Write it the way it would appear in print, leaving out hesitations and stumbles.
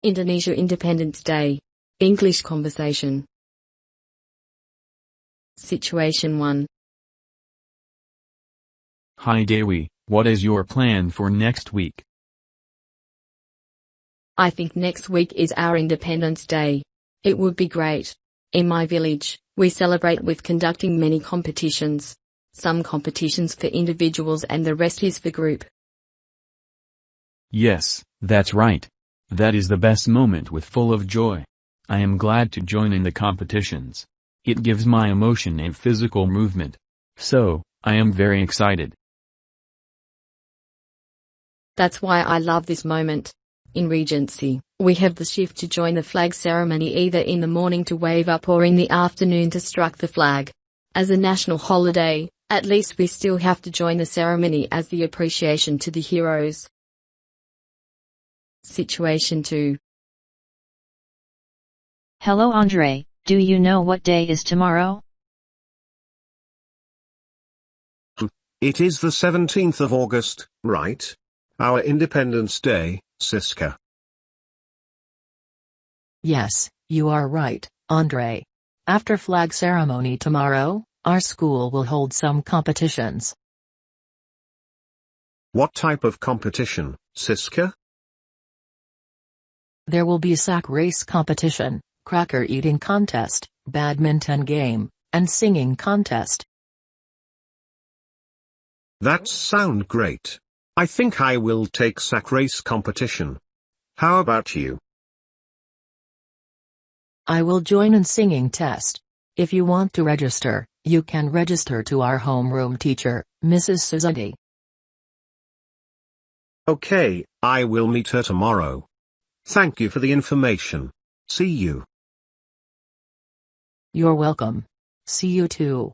Indonesia Independence Day. English conversation. Situation 1. Hi Dewi, what is your plan for next week? I think next week is our Independence Day. It would be great. In my village, we celebrate with conducting many competitions. Some competitions for individuals and the rest is for group. Yes, that's right. That is the best moment with full of joy. I am glad to join in the competitions. It gives my emotion and physical movement. So, I am very excited. That's why I love this moment. In Regency, we have the shift to join the flag ceremony either in the morning to wave up or in the afternoon to strike the flag. As a national holiday, at least we still have to join the ceremony as the appreciation to the heroes. Situation 2. Hello Andre, do you know what day is tomorrow? It is the 17th of August, right? Our Independence Day, Siska. Yes, you are right, Andre. After flag ceremony tomorrow, our school will hold some competitions. What type of competition, Siska? There will be sack race competition, cracker eating contest, badminton game, and singing contest. That sound great. I think I will take sack race competition. How about you? I will join in singing test. If you want to register, you can register to our homeroom teacher, Mrs. Suzuki. Okay, I will meet her tomorrow. Thank you for the information. See you. You're welcome. See you too.